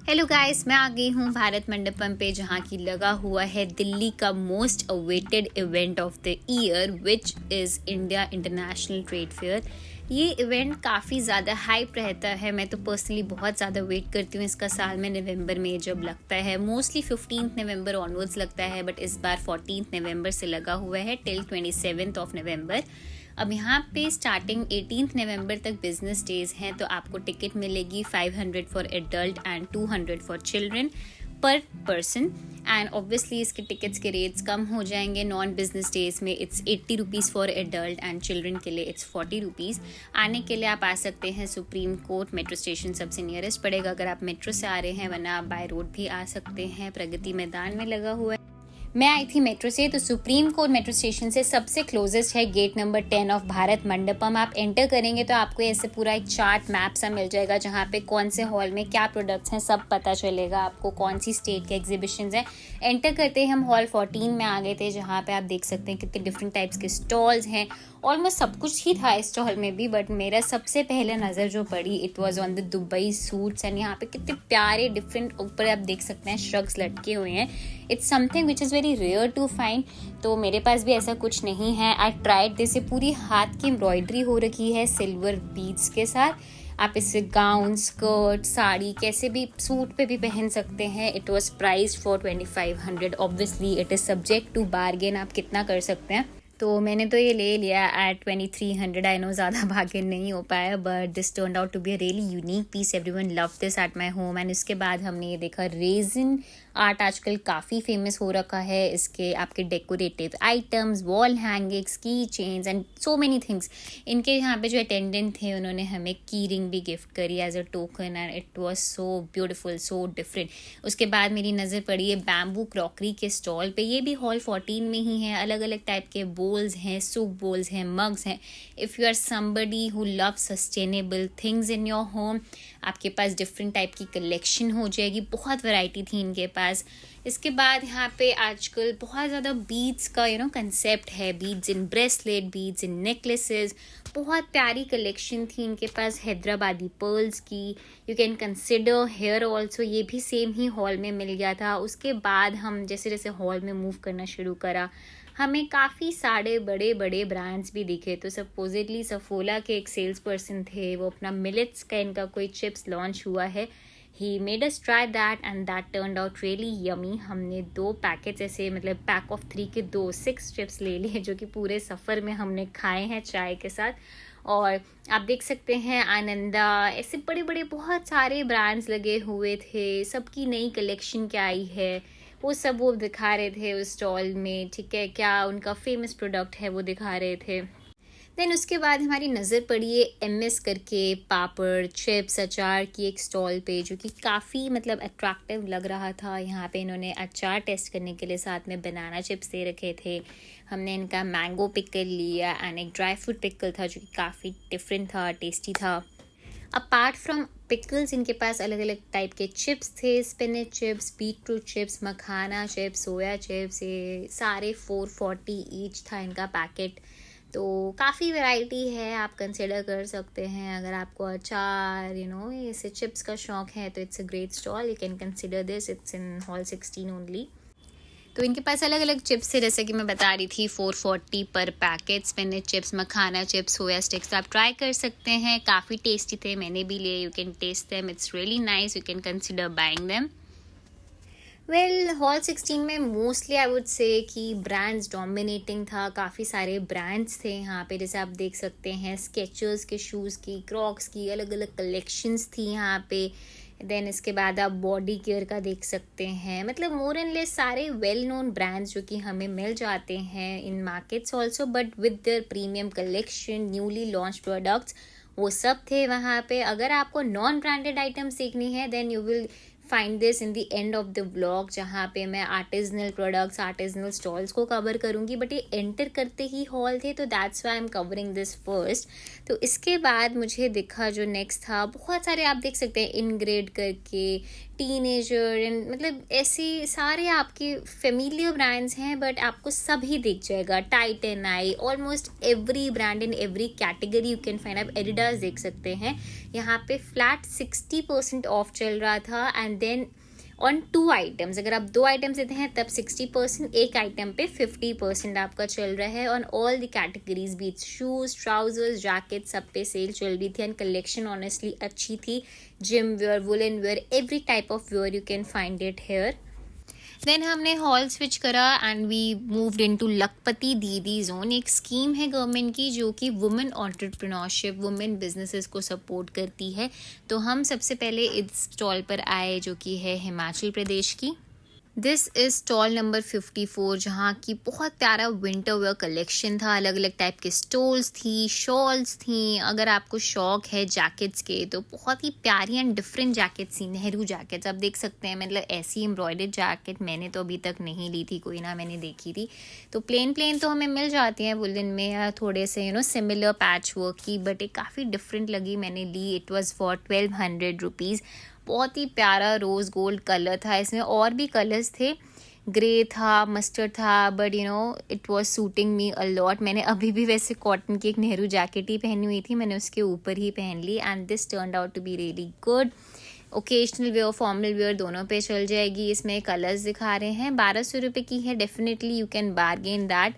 Hello guys, मैं आ गई हूँ भारत मंडपम पे, जहाँ की लगा हुआ है दिल्ली का most awaited event of the year which is India international trade fair. ये इवेंट काफ़ी ज़्यादा हाइप रहता है। मैं तो पर्सनली बहुत ज़्यादा वेट करती हूँ इसका। साल में नवंबर में जब लगता है, मोस्टली 15 नवंबर ऑनवर्ड्स लगता है, बट इस बार 14 नवंबर से लगा हुआ है टिल 27 नवंबर। अब यहाँ पे स्टार्टिंग 18 नवंबर तक बिजनेस डेज हैं, तो आपको टिकट मिलेगी 500 for adult and 200 for children पर पर्सन। एंड ऑब्वियसली इसके टिकट्स के रेट्स कम हो जाएंगे। नॉन बिजनेस डेज में it's 80 rupees for adult and children के लिए इट्स 40 रुपीज़। आने के लिए आप आ सकते हैं सुप्रीम कोर्ट मेट्रो स्टेशन सबसे नियरेस्ट पड़ेगा अगर आप मेट्रो से आ रहे हैं, वरना आप बाय रोड भी आ सकते हैं। प्रगति मैदान में लगा हुआ है। मैं आई थी मेट्रो से, तो सुप्रीम कोर्ट मेट्रो स्टेशन से सबसे क्लोजेस्ट है gate number 10 of Bharat Mandapam. आप एंटर करेंगे तो आपको ऐसे पूरा एक चार्ट मैप सा मिल जाएगा, जहाँ पे कौन से हॉल में क्या प्रोडक्ट्स हैं सब पता चलेगा आपको, कौन सी स्टेट के एग्जीबिशंस हैं। एंटर करते ही हम हॉल 14 में आ गए थे, जहाँ पे आप देख सकते हैं कितने डिफरेंट टाइप्स के स्टॉल्स हैं। ऑलमोस्ट सब कुछ ही था इस स्टॉल में भी, बट मेरा सबसे पहले नज़र जो पड़ी it was on the Dubai suits. And यहाँ पे कितने प्यारे डिफरेंट ऊपर आप देख सकते हैं श्रग्स लटके हुए हैं। It's something which is very rare to find. तो मेरे पास भी ऐसा कुछ नहीं है। I tried this. ये पूरी हाथ की एम्ब्रॉयडरी हो रखी है सिल्वर बीड्स के साथ। आप इसे गाउन, स्कर्ट, साड़ी, कैसे भी सूट पे भी पहन सकते हैं। It was price for 2500। Obviously it is subject to bargain, आप कितना कर सकते हैं। तो मैंने तो ये ले लिया एट 2300। आई नो ज़्यादा बार्गेन नहीं हो पाया, but this turned out to be a really unique piece. Everyone love this at my home. And उसके बाद हमने ये देखा रेजिन आर्ट आजकल काफ़ी फेमस हो रखा है। इसके आपके डेकोरेटिव आइटम्स, वॉल हैंगिंग्स, की chains and so many things. इनके यहाँ पे जो अटेंडेंट थे उन्होंने हमें की रिंग भी गिफ्ट करी as a token, and it was so beautiful, so different. उसके बाद मेरी नज़र पड़ी है बैम्बू क्रॉकरी के स्टॉल पे। ये भी हॉल 14 में ही है। अलग अलग टाइप के बोल्स हैं, सूप बोल्स हैं, मग्स हैं। If you are somebody who love sustainable things in your home, आपके पास डिफरेंट टाइप की कलेक्शन हो जाएगी। बहुत वैरायटी थी इनके पास। इसके बाद यहाँ पे आजकल बहुत ज़्यादा बीड्स का कंसेप्ट है। Beads in bracelet, beads in necklaces, बहुत प्यारी कलेक्शन थी इनके पास हैदराबादी पर्ल्स की। You can consider here also. ये भी सेम ही हॉल में मिल गया था। उसके बाद हम जैसे जैसे हॉल में मूव करना शुरू करा, हमें काफ़ी सारे बड़े बड़े ब्रांड्स भी दिखे। तो सपोजिटली सफोला के एक सेल्स पर्सन थे, वो अपना मिलेट्स का इनका कोई चिप्स लॉन्च हुआ है। He made us try that and that turned out really yummy. हमने 2 पैकेट्स ऐसे, मतलब पैक ऑफ 3 के 6 चिप्स ले लिए, जो कि पूरे सफ़र में हमने खाए हैं चाय के साथ। और आप देख सकते हैं आनंदा, ऐसे बड़े बड़े बहुत सारे ब्रांड्स लगे हुए थे। सबकी नई कलेक्शन क्या आई है वो सब वो दिखा रहे थे उस स्टॉल में। ठीक है, क्या उनका फेमस प्रोडक्ट है वो दिखा रहे थे। देन उसके बाद हमारी नज़र पड़ी है MS करके पापड़, चिप्स, अचार की एक स्टॉल पे, जो कि काफ़ी मतलब अट्रैक्टिव लग रहा था। यहाँ पे इन्होंने अचार टेस्ट करने के लिए साथ में बनाना चिप्स दे रखे थे। हमने इनका मैंगो पिकल लिया एंड एक ड्राई फ्रूट पिकल था, जो कि काफ़ी डिफरेंट था, टेस्टी था। अपार्ट फ्रॉम पिकल्स इनके पास अलग अलग टाइप के चिप्स थे। Spinach chips, beetroot chips, makhana chips, soya chips, ये सारे 440 ईच था इनका पैकेट। तो काफ़ी वैरायटी है, आप कंसिडर कर सकते हैं। अगर आपको अचार ऐसे चिप्स का शौक है तो it's a great stall. You can consider this. It's in hall 16 only. तो इनके पास अलग अलग चिप्स थे, जैसे कि मैं बता रही थी 440 पर packet. Spinach chips, makhana chips, soya sticks, आप ट्राई कर सकते हैं। काफ़ी टेस्टी थे, मैंने भी लिए। You can taste them, it's really nice. You can consider buying them. Well, hall 16 में मोस्टली आई वुड से कि ब्रांड्स डोमिनेटिंग था। काफ़ी सारे ब्रांड्स थे यहाँ पे, जैसे आप देख सकते हैं स्केचर्स के शूज़ की, क्रॉक्स की अलग अलग कलेक्शंस थी यहाँ पे। देन इसके बाद आप बॉडी केयर का देख सकते हैं। मतलब मोर एंड लेस सारे वेल नोन ब्रांड्स जो कि हमें मिल जाते हैं in markets also, but with their premium collection, newly launch products, वो सब थे वहाँ पे। अगर आपको नॉन ब्रांडेड आइटम्स देखनी है then you will find this in the end of the vlog, जहाँ पे मैं आर्टिजनल प्रोडक्ट्स, आर्टिजनल स्टॉल्स को कवर करूँगी। बट ये एंटर करते ही हॉल थे, तो that's why I am covering this first. तो इसके बाद मुझे दिखा जो नेक्स्ट था, बहुत सारे आप देख सकते हैं इनग्रेड करके, टीनेजर एंड मतलब ऐसे सारे आपके फेमिलियर ब्रांड्स हैं, बट आपको सभी दिख जाएगा। Titan I, almost every brand in every category you can find. आप एडिडास देख सकते हैं, यहाँ पे फ्लैट 60% ऑफ चल रहा था and and then on 2 items, अगर आप 2 आइटम्स लेते हैं तब 60%, एक आइटम पे 50% आपका चल रहा है on all the categories, beach shoes, trousers, jacket, सब पे सेल चल रही थी एंड कलेक्शन ऑनेस्टली अच्छी थी. Gym wear, woolen wear, every type of wear you can find it here. Then हमने हॉल स्विच करा and we moved into Lakhpati Didi zone. एक स्कीम है गवर्नमेंट की जो कि वुमेन एंटरप्रेन्योरशिप, वुमेन बिजनेसेस को सपोर्ट करती है. तो हम सबसे पहले इस स्टॉल पर आए जो कि है हिमाचल प्रदेश की. दिस इज स्टॉल नंबर 54 जहाँ की बहुत प्यारा विंटर वेयर कलेक्शन था. अलग अलग टाइप के स्टोल्स थी, शॉल्स थी. अगर आपको शौक है जैकेट्स के तो बहुत ही प्यारी एंड डिफरेंट जैकेट्स थी. नेहरू जैकेट्स आप देख सकते हैं, मतलब ऐसी एम्ब्रॉयडर्ड जैकेट मैंने तो अभी तक नहीं ली थी, कोई ना मैंने देखी थी. तो प्लेन तो हमें मिल जाती हैं वुलन में, या थोड़े से सिमिलर पैच वर्क की, बट एक काफ़ी डिफरेंट लगी, मैंने ली. It was for 1200 rupees. बहुत ही प्यारा रोज़ गोल्ड कलर था. इसमें और भी कलर्स थे, ग्रे था, मस्टर्ड था, but it was suiting me a lot. मैंने अभी भी वैसे कॉटन की एक नेहरू जैकेट ही पहनी हुई थी, मैंने उसके ऊपर ही पहन ली and this turned out to be really good. Occasional wear, formal wear दोनों पे चल जाएगी. इसमें कलर्स दिखा रहे हैं. 1200 रुपये की है. Definitely you can bargain that.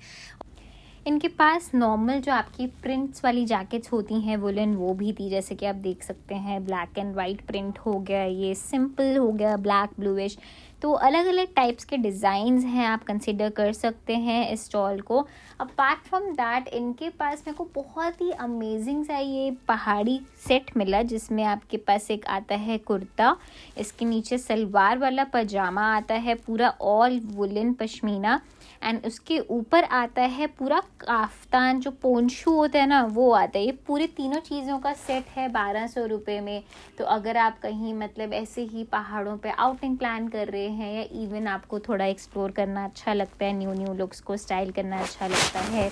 इनके पास नॉर्मल जो आपकी प्रिंट्स वाली जैकेट्स होती हैं वुलन, वो भी थी. जैसे कि आप देख सकते हैं ब्लैक एंड वाइट प्रिंट हो गया, ये सिंपल हो गया ब्लैक ब्लूइश. तो अलग अलग टाइप्स के डिज़ाइंस हैं, आप कंसिडर कर सकते हैं इस स्टॉल को. अपार्ट फ्रॉम दैट इनके पास मेरे को बहुत ही अमेजिंग सा ये पहाड़ी सेट मिला, जिसमें आपके पास एक आता है कुर्ता, इसके नीचे सलवार वाला पजामा आता है पूरा ऑल वुलन पश्मीना, एंड उसके ऊपर आता है पूरा काफ्तान, जो पोंशू होता है ना वो आता है. ये पूरे तीनों चीज़ों का सेट है 1200 रुपये में. तो अगर आप कहीं मतलब ऐसे ही पहाड़ों पे आउटिंग प्लान कर रहे हैं, या इवन आपको थोड़ा एक्सप्लोर करना अच्छा लगता है, न्यू लुक्स को स्टाइल करना अच्छा लगता है,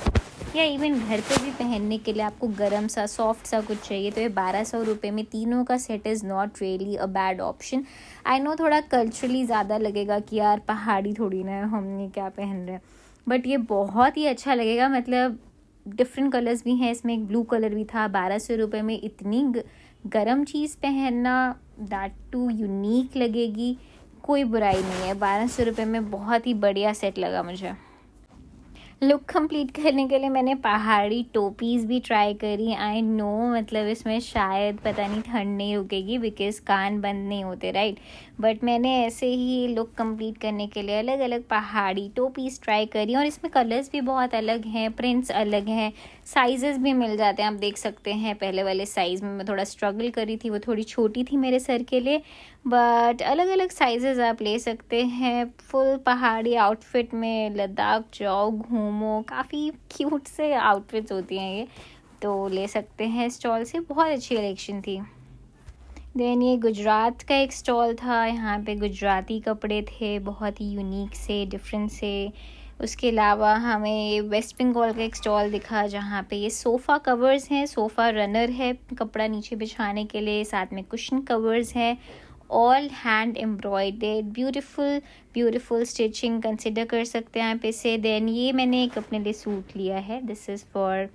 या इवन घर पे भी पहनने के लिए आपको गर्म सा सॉफ्ट सा कुछ चाहिए, तो ये 1200 रुपये में तीनों का set is not really a bad option. I know थोड़ा कल्चरली ज़्यादा लगेगा कि यार पहाड़ी थोड़ी ना हमने क्या पहन रहे हैं, बट ये बहुत ही अच्छा लगेगा. मतलब डिफरेंट कलर्स भी हैं इसमें, एक ब्लू कलर भी था. 1200 रुपये में इतनी गर्म चीज़ पहनना, दैट टू यूनिक लगेगी, कोई बुराई नहीं है. 1200 रुपये में बहुत ही बढ़िया सेट लगा मुझे. लुक कंप्लीट करने के लिए मैंने पहाड़ी टोपीज़ भी ट्राई करी. आई नो मतलब इसमें शायद पता नहीं ठंड नहीं रुकेगी बिकॉज कान बंद नहीं होते, राइट. बट मैंने ऐसे ही लुक कंप्लीट करने के लिए अलग अलग पहाड़ी टोपीज़ ट्राई करी, और इसमें कलर्स भी बहुत अलग हैं, प्रिंट्स अलग हैं, साइज़ेस भी मिल जाते हैं. आप देख सकते हैं पहले वाले साइज़ में मैं थोड़ा स्ट्रगल करी थी, वो थोड़ी छोटी थी मेरे सर के लिए, बट अलग अलग साइजेस आप ले सकते हैं. फुल पहाड़ी आउटफिट में लद्दाख जाओ, घूमो, काफ़ी क्यूट से आउटफिट्स होती हैं ये, तो ले सकते हैं स्टॉल से. बहुत अच्छी कलेक्शन थी. देन ये गुजरात का एक स्टॉल था, यहाँ पे गुजराती कपड़े थे बहुत ही यूनिक से, डिफरेंट से. उसके अलावा हमें वेस्ट बंगाल का एक स्टॉल दिखा जहाँ पे ये सोफ़ा कवर्स हैं, सोफ़ा रनर है कपड़ा नीचे बिछाने के लिए, साथ में कुशन कवर्स हैं, all hand embroidered, beautiful stitching consider कर सकते हैं यहाँ पे से. देन ये मैंने एक अपने लिए सूट लिया है, दिस इज़ फॉर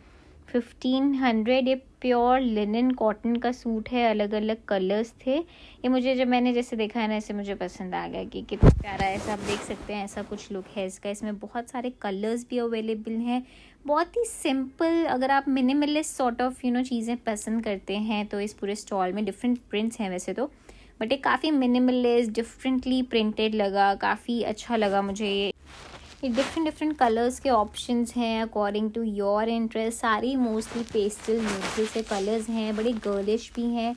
1500. ये प्योर लिनन कॉटन का सूट है, अलग अलग कलर्स थे. ये मुझे जब मैंने जैसे देखा है ना, ऐसे मुझे पसंद आ गया कि कितना प्यारा है. ऐसा आप देख सकते हैं, ऐसा कुछ लुक है इसका. इसमें बहुत सारे कलर्स भी अवेलेबल हैं, बहुत ही सिंपल. अगर आप मिनिमलिस्ट सॉर्ट ऑफ चीज़ें पसंद करते हैं तो इस पूरे स्टॉल में डिफरेंट प्रिंट्स हैं वैसे तो, बट ये काफ़ी मिनिमलिस्ट डिफरेंटली प्रिंटेड लगा, काफ़ी अच्छा लगा मुझे. ये डिफरेंट कलर्स के ऑप्शंस हैं अकॉर्डिंग टू योर इंटरेस्ट. सारी मोस्टली पेस्टल न्यूट्रल से कलर्स हैं, बड़े गर्लिश भी हैं,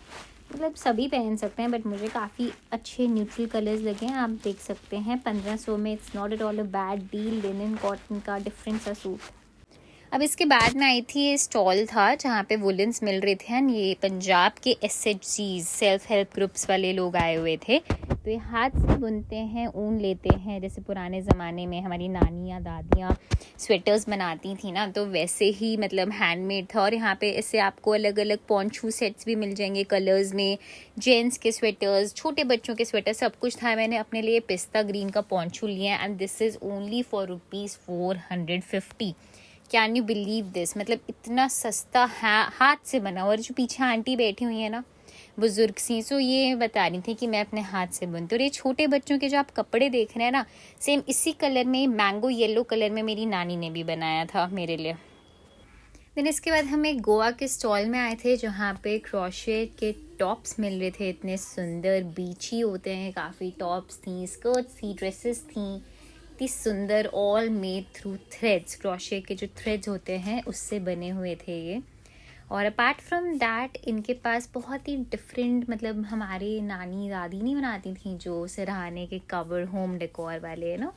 मतलब सभी पहन सकते हैं, बट मुझे काफ़ी अच्छे न्यूट्रल कलर्स लगे हैं. आप देख सकते हैं 1500 में it's not at all a bad deal. Linen cotton का डिफरेंट सा सूट. अब इसके बाद में आई थी ये स्टॉल था जहाँ पे वुलन्स मिल रहे थे, एंड ये पंजाब के SHGs सेल्फ हेल्प ग्रुप्स वाले लोग आए हुए थे. तो ये हाथ से बुनते हैं, ऊन लेते हैं, जैसे पुराने ज़माने में हमारी नानियाँ दादियाँ स्वेटर्स बनाती थी ना, तो वैसे ही मतलब हैंडमेड था. और यहाँ पे इससे आपको अलग अलग पॉन्चू सेट्स भी मिल जाएंगे कलर्स में, जेंट्स के स्वेटर्स, छोटे बच्चों के स्वेटर, सब कुछ था. मैंने अपने लिए पिस्ता ग्रीन का पॉन्चू लिया and this is only for ₹450. Can you believe this. मतलब इतना सस्ता है, हाथ से बना. और जो पीछे आंटी बैठी हुई है ना, बुजुर्ग सी। सो ये बता रही थी कि मैं अपने हाथ से बुनती हूँ। और ये छोटे बच्चों के जो आप कपड़े देख रहे हैं ना, सेम इसी कलर में, मैंगो येलो कलर में मेरी नानी ने भी बनाया था मेरे लिए। देन इसके बाद हम एक गोवा के स्टॉल में आए थे जहाँ पे क्रोशेट के टॉप्स मिल रहे थे। इतने सुंदर बीची होते हैं, काफ़ी टॉप्स थी, स्कर्ट्स थी, ड्रेसेस थी, इतनी सुंदर, all made through threads. Crochet के जो थ्रेड्स होते हैं उससे बने हुए थे ये। और अपार्ट फ्रॉम दैट इनके पास बहुत ही डिफरेंट, मतलब हमारी नानी दादी नहीं बनाती थी जो सिरहाने के कवर, होम डेकोर वाले, ना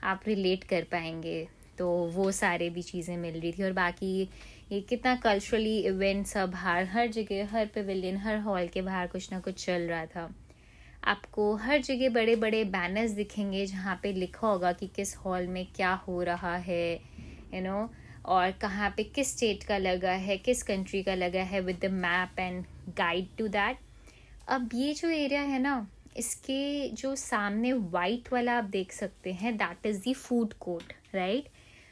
आप रिलेट कर पाएंगे, तो वो सारे भी चीज़ें मिल रही थी। और बाकी ये कितना कल्चरली इवेंट सब हर जगह, हर पेविलियन, हर हॉल के बाहर कुछ ना कुछ चल रहा था। आपको हर जगह बड़े बड़े बैनर्स दिखेंगे जहाँ पे लिखा होगा कि किस हॉल में क्या हो रहा है, और कहाँ पे किस स्टेट का लगा है, किस कंट्री का लगा है, with the map and guide to that. अब ये जो एरिया है ना, इसके जो सामने वाइट वाला आप देख सकते हैं, that is the food court, right.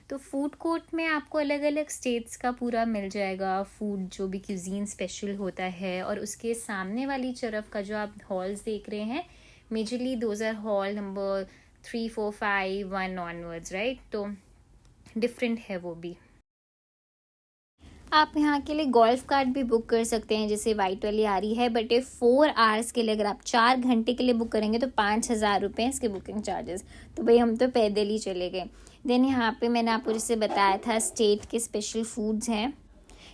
तो फूड कोर्ट में आपको अलग अलग स्टेट्स का पूरा मिल जाएगा फूड, जो भी क्यूजीन स्पेशल होता है। और उसके सामने वाली तरफ का जो आप हॉल्स देख रहे हैं, majorly those are hall number 3, 4, 5, 1 onwards, right. तो डिफरेंट है वो भी। आप यहाँ के लिए गोल्फ कार्ट भी बुक कर सकते हैं, जैसे वाइट वाली आ रही है, बट ये 4 आवर्स के लिए, अगर आप 4 घंटे के लिए बुक करेंगे तो 5,000 रुपये इसके बुकिंग चार्जेस। तो भाई हम तो पैदल ही चले गए। देन यहाँ पे मैंने आपको जैसे बताया था स्टेट के स्पेशल फूड्स हैं।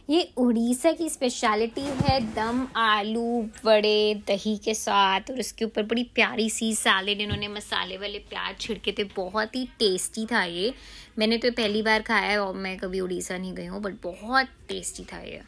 ये उड़ीसा की स्पेशलिटी है, दम आलू बड़े दही के साथ, और उसके ऊपर बड़ी प्यारी सी सैलेड, इन्होंने मसाले वाले प्याज छिड़के थे, बहुत ही टेस्टी था ये। मैंने तो पहली बार खाया है और मैं कभी उड़ीसा नहीं गई हूँ, बट बहुत टेस्टी था ये।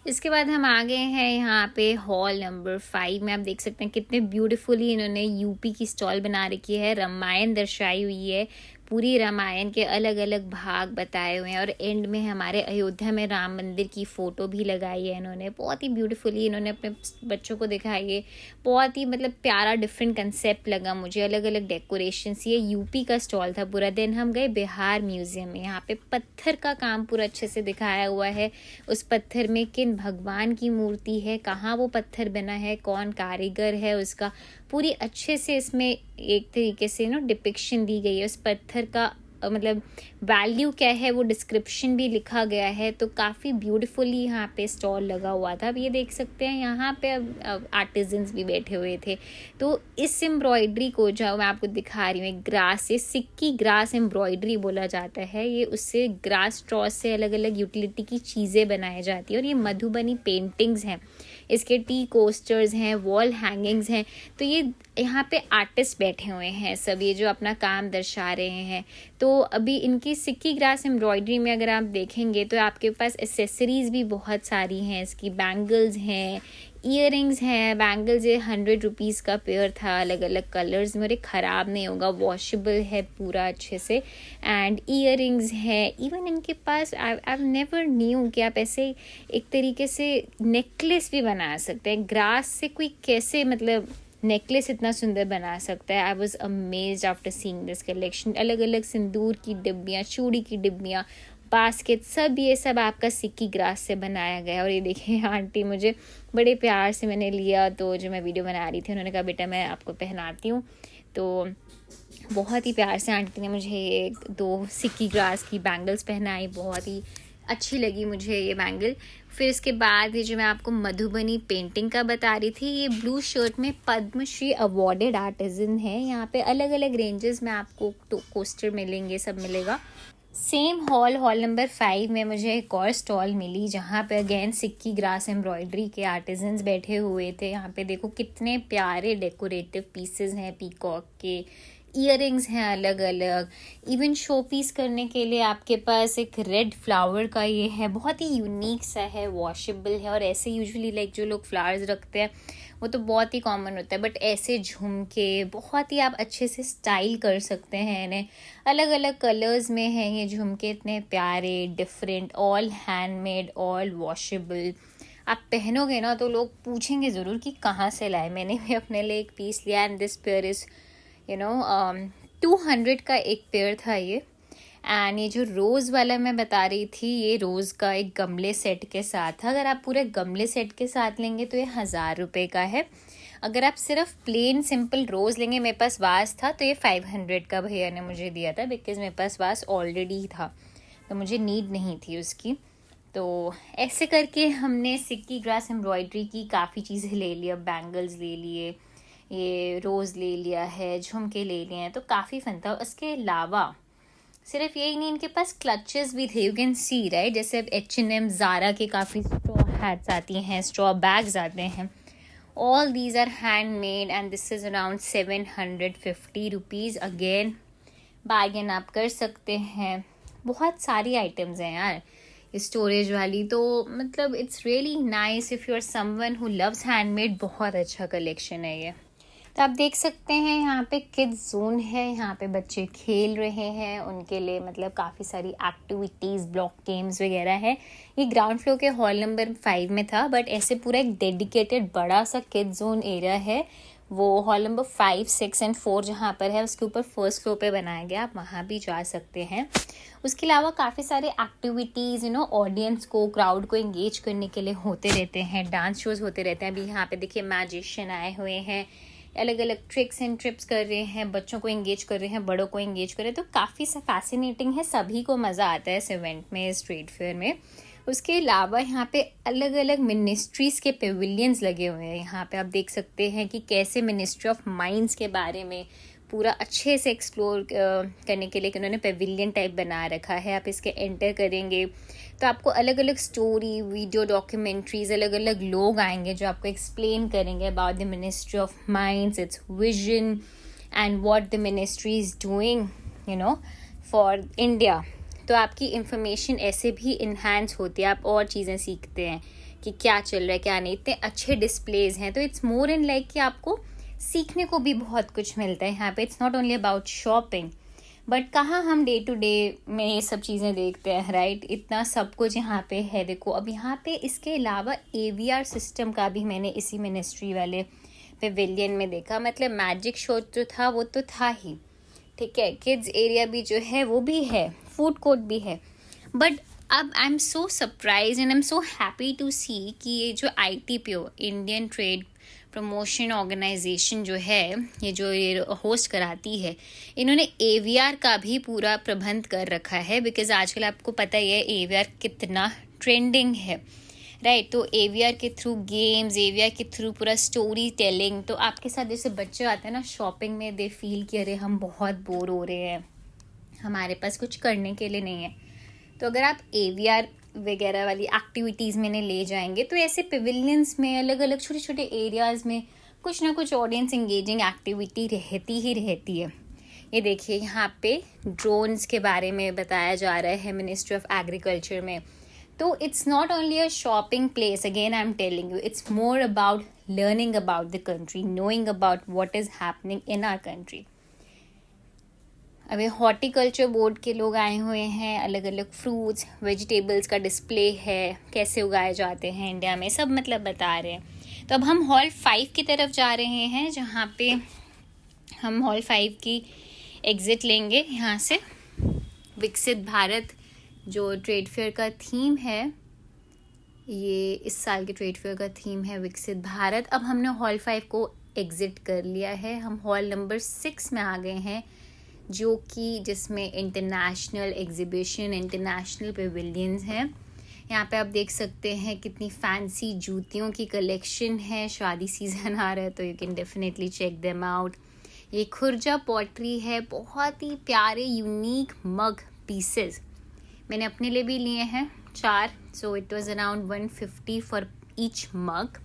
इसके बाद हम आ गए हैं यहाँ पे हॉल नंबर 5 में। आप देख सकते हैं कितने ब्यूटीफुली इन्होंने यूपी की स्टॉल बना रखी है, रामायण दर्शाई हुई है, पूरी रामायण के अलग अलग भाग बताए हुए हैं। और एंड में हमारे अयोध्या में राम मंदिर की फ़ोटो भी लगाई है इन्होंने, बहुत ही ब्यूटीफुली इन्होंने अपने बच्चों को दिखाई है। बहुत ही मतलब प्यारा डिफरेंट कंसेप्ट लगा मुझे, अलग अलग डेकोरेशंस। ये यूपी का स्टॉल था पूरा। दिन हम गए बिहार म्यूज़ियम में, यहाँ पे पत्थर का काम पूरा अच्छे से दिखाया हुआ है। उस पत्थर में किन भगवान की मूर्ति है, कहाँ वो पत्थर बना है, कौन कारीगर है उसका, पूरी अच्छे से इसमें एक तरीके से डिपिक्शन दी गई है। उस पत्थर का मतलब वैल्यू क्या है वो डिस्क्रिप्शन भी लिखा गया है। तो काफ़ी ब्यूटीफुली यहाँ पे स्टॉल लगा हुआ था। अब ये देख सकते हैं यहाँ पे अब आर्टिजन्स भी बैठे हुए थे। तो इस एम्ब्रॉयडरी को जो मैं आपको दिखा रही हूँ, ग्रास से, सिक्की ग्रास एम्ब्रॉयडरी बोला जाता है। ये उससे ग्रास स्ट्रॉ से अलग अलग यूटिलिटी की चीज़ें बनाई जाती है। और ये मधुबनी पेंटिंग्स हैं, इसके टी कोस्टर्स हैं, वॉल हैंगिंग्स हैं। तो ये यहाँ पे आर्टिस्ट बैठे हुए हैं सब, ये जो अपना काम दर्शा रहे हैं। तो अभी इनकी सिक्की ग्रास एम्ब्रॉयडरी में अगर आप देखेंगे तो आपके पास एसेसरीज़ भी बहुत सारी हैं। इसकी बैंगल्स हैं, ईयरिंग्स हैं। बैंगल्स ये 100 रुपीज़ का पेयर था, अलग अलग कलर्स में, और ये ख़राब नहीं होगा, वॉशेबल है पूरा अच्छे से। एंड ईयरिंग्स हैं। इवन इनके पास आई नेवर न्यू कि आप ऐसे एक तरीके से नेकलेस भी बना सकते हैं ग्रास से। कोई कैसे मतलब नेकलेस इतना सुंदर बना सकता है। I was amazed after seeing this collection. अलग अलग सिंदूर की डिब्बियाँ, चूड़ी की डिब्बियाँ, बास्केट, सब ये सब आपका सिक्की ग्रास से बनाया गया। और ये देखिए आंटी मुझे बड़े प्यार से मैंने लिया, तो जो मैं वीडियो बना रही थी उन्होंने कहा बेटा मैं आपको पहनाती हूँ। तो बहुत ही प्यार से आंटी ने मुझे 2 सिक्की ग्रास की बैंगल्स पहनाई, बहुत ही अच्छी लगी मुझे ये बैंगल। फिर इसके बाद ये जो मैं आपको मधुबनी पेंटिंग का बता रही थी, ये ब्लू शर्ट में पद्मश्री अवॉर्डेड आर्टिजन है। यहाँ पे अलग अलग रेंजेस में आपको कोस्टर मिलेंगे, सब मिलेगा। सेम हॉल नंबर 5 में मुझे एक और स्टॉल मिली जहाँ पे अगेन सिक्की ग्रास एम्ब्रॉयडरी के आर्टिजन्स बैठे हुए थे। यहाँ पे देखो कितने प्यारे डेकोरेटिव पीसेस हैं, पीकॉक के ईयरिंग्स हैं अलग अलग। इवन शो पीस करने के लिए आपके पास एक रेड फ्लावर का ये है, बहुत ही यूनिक सा है, वॉशेबल है। और ऐसे यूजुअली लाइक जो लोग फ्लावर्स रखते हैं वो तो बहुत ही कॉमन होता है, बट ऐसे झुमके बहुत ही आप अच्छे से स्टाइल कर सकते हैं इन्हें। अलग अलग कलर्स में हैं ये झुमके, इतने प्यारे, different, all handmade, all washable. आप पहनोगे ना तो लोग पूछेंगे ज़रूर कि कहाँ से लाए। मैंने भी अपने लिए एक पीस लिया एंड दिस पेयर इज़ 200 का एक पेयर था ये। एंड ये जो रोज़ वाला मैं बता रही थी, ये रोज़ का एक गमले सेट के साथ था। अगर आप पूरे गमले सेट के साथ लेंगे तो ये 1000 रुपये का है। अगर आप सिर्फ प्लेन सिंपल रोज़ लेंगे, मेरे पास वास था तो ये 500 का भैया ने मुझे दिया था, बिकॉज़ मेरे पास वास ऑलरेडी था तो मुझे नीड नहीं थी उसकी। तो ऐसे करके हमने सिक्की ग्रास एम्ब्रॉयडरी की काफ़ी चीज़ें ले लिया, बैंगल्स ले लिए, ये रोज़ ले लिया है, झुमके ले लिए हैं, तो काफ़ी फन था। उसके अलावा सिर्फ यही नहीं, इनके पास क्लचेस भी थे, यू कैन सी राइट। जैसे अब H&M, ज़ारा के काफ़ी स्ट्रॉ हैट्स आती हैं, स्ट्रॉ बैग्स आते हैं। All these are handmade and this is around 750 rupees. Again bargain आप कर सकते हैं। बहुत सारी आइटम्स हैं यार स्टोरेज वाली, तो मतलब it's really nice if you are someone who loves handmade. बहुत अच्छा कलेक्शन है ये। तो आप देख सकते हैं यहाँ पे किड्स जोन है, यहाँ पे बच्चे खेल रहे हैं, उनके लिए मतलब काफ़ी सारी एक्टिविटीज़, ब्लॉक गेम्स वगैरह है। ये ग्राउंड फ्लोर के हॉल नंबर 5 में था, बट ऐसे पूरा एक डेडिकेटेड बड़ा सा किड्स जोन एरिया है, वो हॉल नंबर 5, 6 एंड 4 जहाँ पर है, उसके ऊपर फर्स्ट फ्लोर पे बनाया गया, आप वहाँ भी जा सकते हैं। उसके अलावा काफ़ी सारे एक्टिविटीज़ ऑडियंस को, क्राउड को इंगेज करने के लिए होते रहते हैं, डांस शोज़ होते रहते हैं। अभी यहाँ पे देखिए मैजिशियन आए हुए हैं, अलग अलग ट्रिक्स एंड ट्रिप्स कर रहे हैं, बच्चों को इंगेज कर रहे हैं, बड़ों को इंगेज कर रहे हैं, तो काफ़ी फैसिनेटिंग है, सभी को मज़ा आता है इस इवेंट में, इस ट्रेड फेयर में। उसके अलावा यहाँ पे अलग अलग मिनिस्ट्रीज़ के पेविलियंस लगे हुए हैं। यहाँ पे आप देख सकते हैं कि कैसे मिनिस्ट्री ऑफ माइंस के बारे में पूरा अच्छे से एक्सप्लोर करने के लिए उन्होंने पेविलियन टाइप बना रखा है। आप इसके एंटर करेंगे तो आपको अलग अलग स्टोरी, वीडियो, डॉक्यूमेंट्रीज, अलग अलग लोग आएंगे जो आपको एक्सप्लेन करेंगे about the ministry of minds, it's vision and what the ministry is doing for India. तो आपकी इंफॉर्मेशन ऐसे भी इन्हांस होती है, आप और चीज़ें सीखते हैं कि क्या चल रहा है क्या नहीं। इतने अच्छे डिस्प्लेज हैं, तो इट्स मोर इन लाइक कि आपको सीखने को भी बहुत कुछ मिलता है यहाँ पे। It's not only about shopping, but कहाँ हम डे टू डे में ये सब चीज़ें देखते हैं राइट। इतना सब कुछ यहाँ पे है। देखो अब यहाँ पे इसके अलावा AVR सिस्टम का भी मैंने इसी मिनिस्ट्री वाले पेविलियन में देखा। मतलब मैजिक शो जो था वो तो था ही, ठीक है, किड्स एरिया भी जो है वो भी है, फूड कोर्ट भी है। बट अब I am so surprise and I am so happy to see कि ये जो ITPO, Indian Trade Promotion Organisation जो है, ये होस्ट कराती है, इन्होंने AVR का भी पूरा प्रबंध कर रखा है। बिकॉज आजकल आपको पता ही है AVR कितना ट्रेंडिंग है राइट। तो AVR के थ्रू गेम्स, AVR के थ्रू पूरा स्टोरी टेलिंग। तो आपके साथ जैसे बच्चे आते हैं ना शॉपिंग में, दे फील कि अरे हम बहुत बोर हो रहे हैं, हमारे पास कुछ करने के लिए नहीं है, तो अगर आप AVR वगैरह वाली एक्टिविटीज़ में ने ले जाएंगे तो ऐसे पेविलियंस में अलग अलग छोटे छोटे एरियाज़ में कुछ ना कुछ ऑडियंस इंगेजिंग एक्टिविटी रहती ही रहती है। ये देखिए यहाँ पे ड्रोन्स के बारे में बताया जा रहा है मिनिस्ट्री ऑफ एग्रीकल्चर में। तो it's not only a shopping place, again I am telling you, it's more about learning about the country, knowing about what is happening in our country. अभी हॉर्टिकल्चर बोर्ड के लोग आए हुए हैं, अलग अलग फ्रूट्स, वेजिटेबल्स का डिस्प्ले है, कैसे उगाए जाते हैं इंडिया में, सब मतलब बता रहे हैं। तो अब हम हॉल 5 की तरफ जा रहे हैं, जहाँ पे हम हॉल 5 की एग्ज़िट लेंगे यहाँ से। विकसित भारत जो ट्रेड फेयर का थीम है, ये इस साल के ट्रेड फेयर का थीम है विकसित भारत। अब हमने हॉल 5 को एग्ज़िट कर लिया है, हम हॉल नंबर 6 में आ गए हैं, जो कि जिसमें इंटरनेशनल एग्जीबिशन, इंटरनेशनल पेविलियंस हैं। यहाँ पे आप देख सकते हैं कितनी फैंसी जूतियों की कलेक्शन है, शादी सीज़न आ रहा है तो you can definitely check them out. ये खुर्जा पॉटरी है, बहुत ही प्यारे यूनिक मग पीसेस, मैंने अपने लिए भी लिए हैं 4, so it was around 150 for each mug.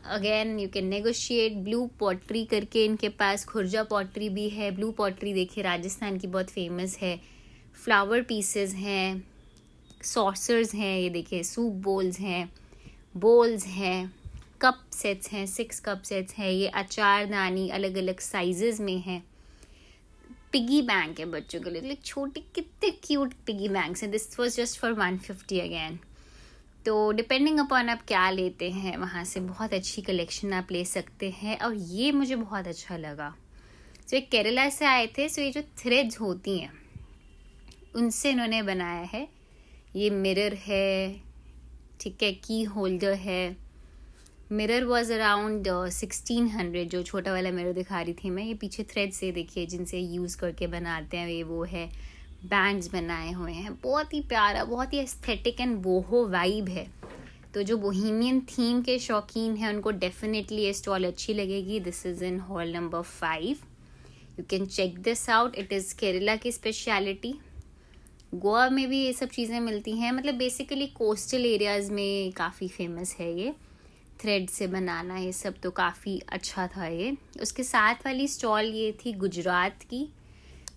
Again you can negotiate. Blue pottery करके इनके पास खुर्जा पॉटरी भी है। ब्लू पॉटरी देखिए राजस्थान की बहुत फेमस है। फ्लावर पीसेस हैं, सॉसर्स हैं, ये देखिए सूप बोल्स हैं, कप सेट्स हैं, 6 कप सेट्स हैं, ये अचारदानी अलग अलग साइजेस में हैं। पिगी बैंक है बच्चों के लिए, छोटे कितने क्यूट पिगी बैंक्स हैं। This was just for 150 again. तो डिपेंडिंग अपॉन आप क्या लेते हैं, वहाँ से बहुत अच्छी कलेक्शन आप ले सकते हैं। और ये मुझे बहुत अच्छा लगा, तो ये केरला से आए थे। सो ये जो थ्रेड्स होती हैं, उनसे इन्होंने बनाया है। ये मिरर है, ठीक है, की होल्डर है। मिरर वॉज अराउंड 1600, जो छोटा वाला मिरर दिखा रही थी मैं। ये पीछे थ्रेड से देखिए जिनसे यूज़ करके बनाते हैं, ये वो है। बैंड्स बनाए हुए हैं, बहुत ही प्यारा, बहुत ही एस्थेटिक एंड बोहो वाइब है। तो जो बोहेमियन थीम के शौकीन हैं उनको डेफिनेटली ये स्टॉल अच्छी लगेगी। This is in hall number 5। You can check this out. It is Kerala की स्पेशलिटी। गोवा में भी ये सब चीज़ें मिलती हैं, मतलब बेसिकली कोस्टल एरियाज़ में काफ़ी फेमस है ये थ्रेड से बनाना, ये सब तो काफ़ी अच्छा था ये। उसके साथ वाली स्टॉल ये थी गुजरात की।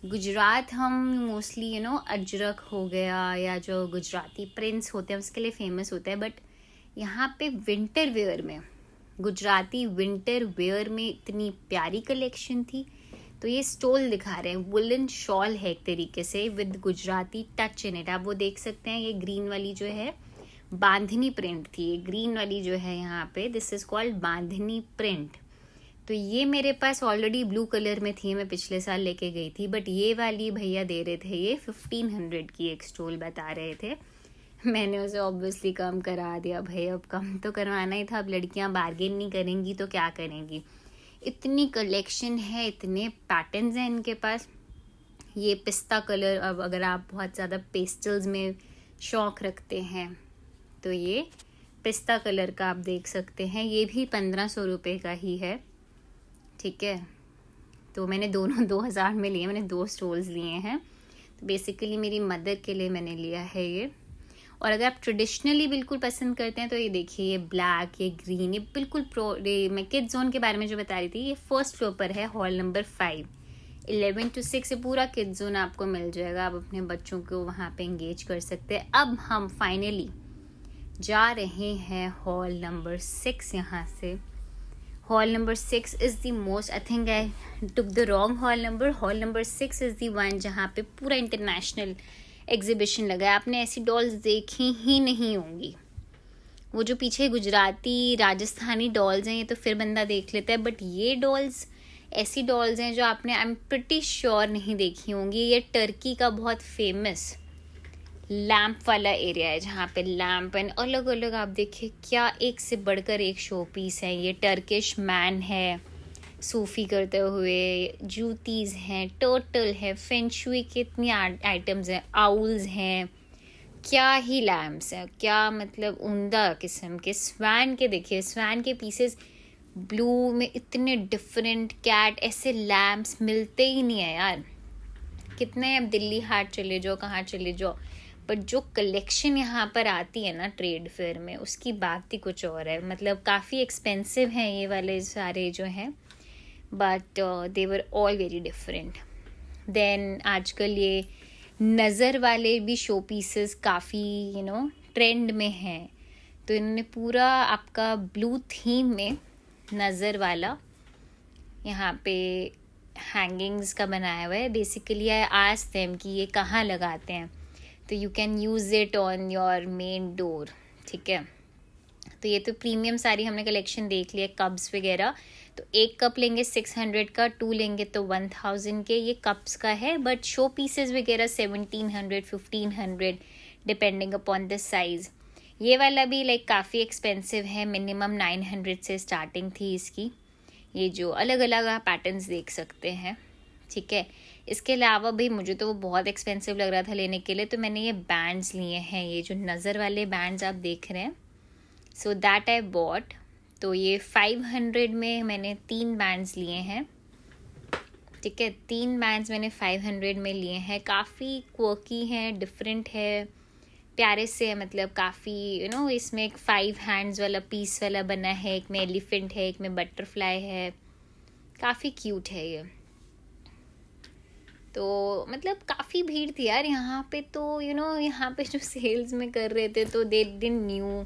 गुजरात हम मोस्टली अजरक हो गया या जो गुजराती प्रिंट्स होते हैं उसके लिए फेमस होता है, बट यहाँ पे विंटर वेयर में, गुजराती विंटर वेयर में इतनी प्यारी कलेक्शन थी। तो ये स्टॉल दिखा रहे हैं, वुलन शॉल है एक तरीके से with Gujarati touch in it. आप वो देख सकते हैं, ये ग्रीन वाली जो है बांधनी प्रिंट थी, ये ग्रीन वाली जो है यहाँ पे this is called bandhani print. तो ये मेरे पास ऑलरेडी ब्लू कलर में थी, मैं पिछले साल लेके गई थी, बट ये वाली भैया दे रहे थे, ये 1500 की एक स्टॉल बता रहे थे। मैंने उसे ऑब्वियसली कम करा दिया, भाई अब कम तो करवाना ही था, अब लड़कियां बार्गेन नहीं करेंगी तो क्या करेंगी। इतनी कलेक्शन है, इतने पैटर्न्स हैं इनके पास। ये पिस्ता कलर, अब अगर आप बहुत ज़्यादा पेस्टल्स में शौक रखते हैं तो ये पिस्ता कलर का आप देख सकते हैं। ये भी 1500 रुपये का ही है, ठीक है। तो मैंने दोनों 2000 में लिए, मैंने 2 स्टॉल्स लिए हैं। तो बेसिकली मेरी मदर के लिए मैंने लिया है ये। और अगर आप ट्रेडिशनली बिल्कुल पसंद करते हैं तो ये देखिए, ये ब्लैक, ये ग्रीन, ये बिल्कुल ये मैं किड जोन के बारे में जो बता रही थी, ये फर्स्ट फ्लोर पर है, हॉल नंबर 5। 11 to 6 से पूरा किड जोन आपको मिल जाएगा। आप अपने बच्चों को वहाँ पे एंगेज कर सकते हैं। अब हम फाइनली जा रहे हैं हॉल नंबर 6 यहाँ से। Hall number 6 is the most, I think I took the wrong hall number. Hall number 6 is the one जहाँ पे पूरा इंटरनेशनल एग्जीबिशन लगा है। आपने ऐसी डॉल्स देखी ही नहीं होंगी। वो जो पीछे गुजराती राजस्थानी डॉल्स हैं ये तो फिर बंदा देख लेता है, बट ये डॉल्स ऐसी डॉल्स हैं जो आपने, आई एम प्रिटी श्योर, नहीं देखी होंगी। ये टर्की का बहुत फेमस लैम्प वाला एरिया है जहाँ पे लैम्प एंड अलग अलग, आप देखिए क्या एक से बढ़कर एक शो पीस है। ये टर्किश मैन है सूफी करते हुए, जूतीज हैं, टर्टल है, फेंशुई के इतनी आइटम्स हैं, आउल्स हैं, क्या ही लैम्प्स हैं, क्या मतलब उम्दा किस्म के। स्वैन के देखिए, स्वैन के पीसेस ब्लू में इतने डिफरेंट, कैट, ऐसे लैम्प्स मिलते ही नहीं है यार। कितने, अब दिल्ली हाट चले जाओ, कहाँ चले जाओ, बट जो कलेक्शन यहाँ पर आती है ना ट्रेड फेयर में, उसकी बात ही कुछ और है। मतलब काफ़ी एक्सपेंसिव हैं ये वाले सारे जो हैं, but they were all very different. Then आजकल ये नज़र वाले भी शो पीसेस काफ़ी ट्रेंड में हैं। तो इन्होंने पूरा आपका ब्लू थीम में नज़र वाला यहाँ पे हैंगिंग्स का बनाया हुआ है। बेसिकली आई आस्क्ड देम कि ये कहाँ लगाते हैं, तो you can use it on your main door, ठीक है। तो ये तो प्रीमियम सारी हमने कलेक्शन देख लिया, कप्स वगैरह। तो एक कप लेंगे 600 का, 2 लेंगे तो 1000 के, ये कप्स का है। बट शो पीसेस वगैरह 1700, 1500 डिपेंडिंग अपॉन द साइज़। ये वाला भी लाइक काफ़ी एक्सपेंसिव है, मिनिमम 900 से स्टार्टिंग थी इसकी। ये जो अलग अलग आप पैटर्न्स देख सकते हैं, ठीक है। इसके अलावा भी मुझे तो वो बहुत एक्सपेंसिव लग रहा था लेने के लिए, तो मैंने ये बैंड्स लिए हैं, ये जो नज़र वाले बैंड्स आप देख रहे हैं, सो दैट आई बॉट। तो ये 500 में मैंने 3 बैंड्स लिए हैं, ठीक है। 3 बैंड्स मैंने 500 में लिए हैं। काफ़ी क्वर्की हैं, डिफरेंट है, प्यारे से है, मतलब काफ़ी इसमें एक 5 हैंड्स वाला पीस वाला बना है, एक में एलिफेंट है, एक में बटरफ्लाई है, काफ़ी क्यूट है ये। तो मतलब काफ़ी भीड़ थी यार यहाँ पे। तो यहाँ पे जो सेल्स में कर रहे थे तो दे डिडंट न्यू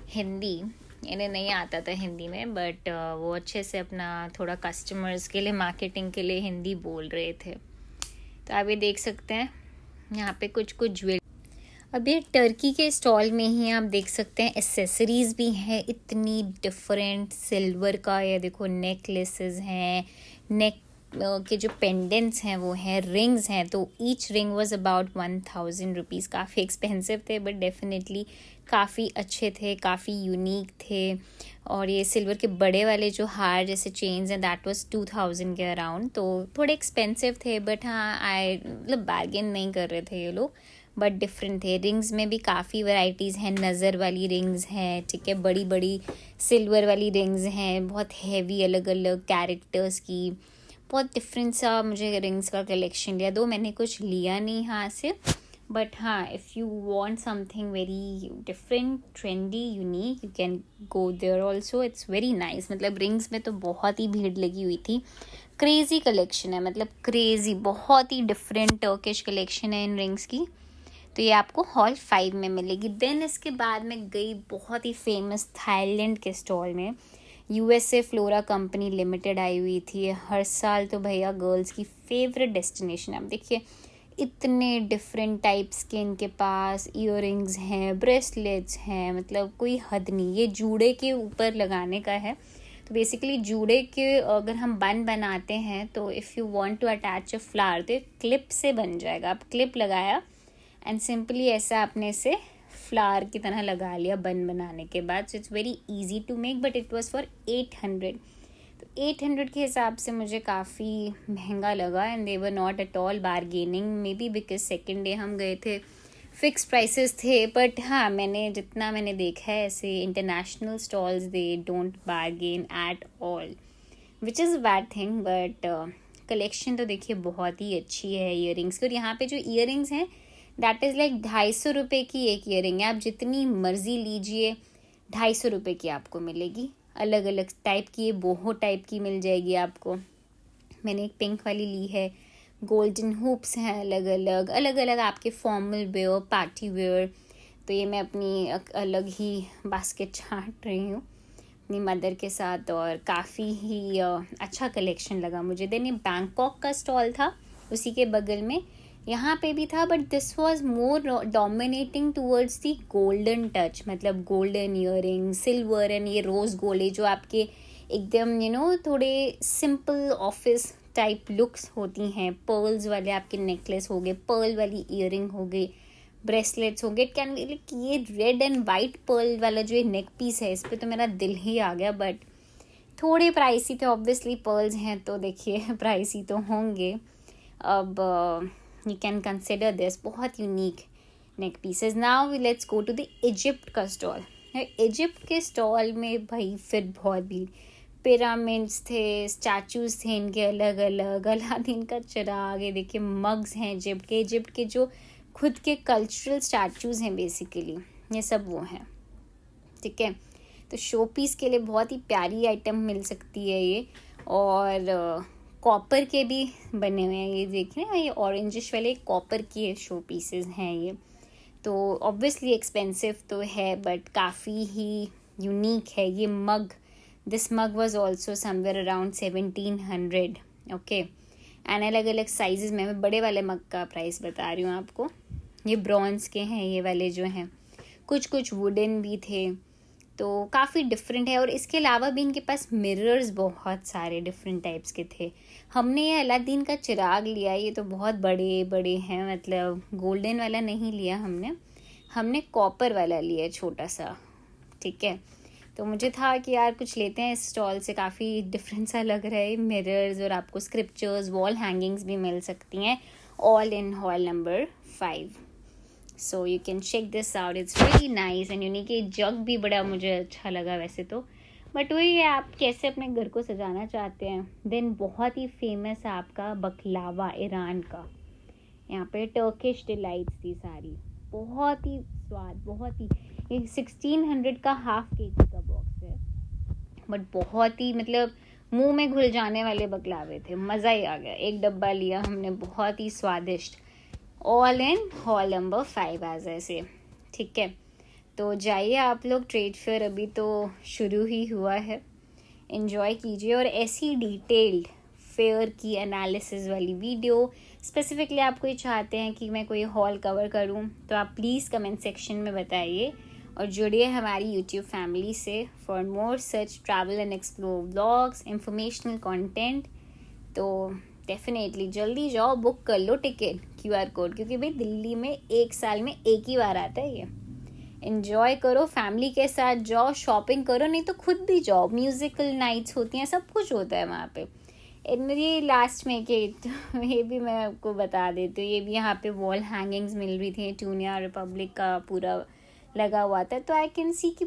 हिंदी, इन्हें नहीं आता था हिंदी में, बट वो अच्छे से अपना थोड़ा कस्टमर्स के लिए, मार्केटिंग के लिए हिंदी बोल रहे थे। तो आप ये देख सकते हैं यहाँ पे कुछ कुछ ज्वेलरी। अब ये टर्की के स्टॉल में ही आप देख सकते हैं एसेसरीज़ भी हैं इतनी डिफरेंट, सिल्वर का, ये देखो नेकलेसेस हैं, नेक के जो पेंडेंट्स हैं वो हैं, रिंग्स हैं, तो each ring was about 1000 rupees. काफ़ी एक्सपेंसिव थे बट डेफिनेटली काफ़ी अच्छे थे, काफ़ी यूनिक थे। और ये सिल्वर के बड़े वाले जो हार जैसे चेन्स हैं दैट वाज 2000 के अराउंड, तो थोड़े एक्सपेंसिव थे बट हाँ आई मतलब बार्गेन नहीं कर रहे थे ये लोग, बट डिफरेंट थे। रिंग्स में भी काफ़ी वैरायटीज़ हैं, नज़र वाली रिंग्स हैं, ठीक है, बड़ी बड़ी सिल्वर वाली रिंग्स हैं, बहुत हैवी अलग अलग कैरेक्टर्स की, बहुत डिफरेंट सा मुझे रिंग्स का कलेक्शन लिया। दो मैंने कुछ लिया नहीं यहाँ से, बट हाँ if you want something very different, trendy, unique, you can go there also, it's very nice. मतलब रिंग्स में तो बहुत ही भीड़ लगी हुई थी, क्रेज़ी कलेक्शन है, मतलब क्रेज़ी, बहुत ही डिफरेंट टर्किश कलेक्शन है इन रिंग्स की। तो ये आपको हॉल 5 में मिलेगी। देन इसके बाद मैं गई बहुत ही फेमस थाईलैंड के स्टॉल में। यूएसए फ्लोरा कंपनी लिमिटेड आई हुई थी। हर साल तो भैया गर्ल्स की फेवरेट डेस्टिनेशन है। आप देखिए इतने डिफरेंट टाइप्स के इनके पास इयररिंग्स हैं, ब्रेसलेट्स हैं, मतलब कोई हद नहीं। ये जूड़े के ऊपर लगाने का है, तो बेसिकली जूड़े के अगर हम बन बनाते हैं तो if you want to attach a flower तो क्लिप से बन जाएगा। आप क्लिप लगाया एंड सिंपली ऐसा आपने इसे फ्लावर की तरह लगा लिया बन बनाने के बाद। So it's very easy to make, but it was for 800। तो 800 के हिसाब से मुझे काफ़ी महंगा लगा and they were not at all bargaining, may be because second day हम गए थे, फिक्स प्राइसेस थे। बट हाँ मैंने जितना मैंने देखा है ऐसे international stalls they don't bargain at all, which is bad thing. But collection तो देखिए बहुत ही अच्छी है ईयरिंग्स की। और यहाँ पे जो ईयरिंग्स हैं दैट इज़ लाइक 250 रुपये की एक ईयरिंग है। आप जितनी मर्जी लीजिए 250 रुपये की आपको मिलेगी। अलग अलग टाइप की, ये बोहो टाइप की मिल जाएगी आपको। मैंने एक पिंक वाली ली है, गोल्डन हुप्स हैं अलग अलग, अलग अलग आपके फॉर्मल वेयर, पार्टी वेयर। तो ये मैं अपनी अलग ही बास्केट छांट रही हूँ अपनी मदर के साथ, और काफ़ी ही अच्छा कलेक्शन लगा मुझे। देन ये बैंकॉक का स्टॉल था उसी के बगल में, यहाँ पे भी था, but this was more dominating towards the golden touch, मतलब गोल्डन ईयरिंग, सिल्वर एंड ये रोज़ गोल्ड, जो आपके एकदम थोड़े सिंपल ऑफिस टाइप लुक्स होती हैं। पर्ल्स वाले आपके नेकलेस हो गए, पर्ल वाली ईयरिंग हो गई, ब्रेसलेट्स हो गए। इट कैन बी लाइक ये रेड एंड वाइट पर्ल वाला जो ये नेक पीस है, इस पर तो मेरा दिल ही आ गया, बट थोड़े प्राइसी थे। ऑब्वियसली पर्ल्स हैं तो देखिए प्राइसी तो होंगे। अब you can consider this, बहुत unique neck pieces. Now let's go to the Egypt का स्टॉल। इजिप्ट के स्टॉल में भाई फिर बहुत भीड़, पिरामिड्स थे, स्टैचूज थे इनके अलग अलग, अलादीन का चिराग, ये देखिए मग्स हैं इजिप्ट के जो खुद के कल्चरल स्टैचूज हैं बेसिकली, ये सब वो हैं, ठीक है। तो शो पीस के लिए बहुत ही प्यारी आइटम मिल सकती है ये। और कॉपर के भी बने हुए हैं, ये देख रहे हैं, ये ऑरेंजिश वाले कॉपर के शो पीसेस हैं ये। तो ऑब्वियसली एक्सपेंसिव तो है बट काफ़ी ही यूनिक है ये mug. This mug was also somewhere around 1700, okay. And अलग अलग साइजेस में, मैं बड़े वाले मग का प्राइस बता रही हूँ आपको। ये ब्रॉन्ज के हैं ये वाले जो हैं, कुछ वुडन भी थे, तो काफ़ी डिफरेंट है। और इसके अलावा भी इनके पास मिरर्स बहुत सारे डिफरेंट टाइप्स के थे। हमने ये अलादीन का चिराग लिया, ये तो बहुत बड़े बड़े हैं, मतलब गोल्डन वाला नहीं लिया हमने कॉपर वाला लिया छोटा सा, ठीक है। तो मुझे था कि यार कुछ लेते हैं इस स्टॉल से, काफ़ी डिफरेंट सा लग रहा है। मिरर्स और आपको स्क्रिप्चर्स, वॉल हैंगिंग्स भी मिल सकती हैं, all in hall number 5। So you can check this out, it's very nice and unique. ये जग भी बड़ा मुझे अच्छा लगा वैसे तो, बट वही है आप कैसे अपने घर को सजाना चाहते हैं। देन बहुत ही फेमस है आपका बकलावा, ईरान का। यहाँ पे टर्किश डिलाइट्स थी सारी, बहुत ही स्वाद, बहुत ही। ये 1600 का हाफ केजी का बॉक्स है, बट बहुत ही मतलब मुंह में घुल जाने वाले बकलावे थे, मज़ा ही आ गया। एक डब्बा लिया हमने, बहुत ही स्वादिष्ट, all in hall number 5 as ऐसे, ठीक है। तो जाइए आप लोग, ट्रेड फेयर अभी तो शुरू ही हुआ है, इन्जॉय कीजिए। और ऐसी डिटेल्ड फेयर की एनालिसिस वाली वीडियो स्पेसिफिकली आप कोई चाहते हैं कि मैं कोई हॉल कवर करूं, तो आप प्लीज़ कमेंट सेक्शन में बताइए और जुड़िए हमारी यूट्यूब फैमिली से for more such travel and explore vlogs, informational content. तो डेफिनेटली जल्दी जाओ, बुक कर लो टिकट, QR कोड, क्योंकि भाई दिल्ली में 1 साल में एक ही बार आता है ये। एंजॉय करो, फैमिली के साथ जाओ, शॉपिंग करो, नहीं तो खुद भी जाओ, म्यूजिकल नाइट्स होती हैं, सब कुछ होता है वहाँ पे। ये लास्ट में कि ये भी मैं आपको बता देती हूँ, ये भी यहाँ पे वॉल हैंगिंग्स मिल रही थी, ट्यूनिया रिपब्लिक का पूरा लगा हुआ था, तो आई कैन सी कि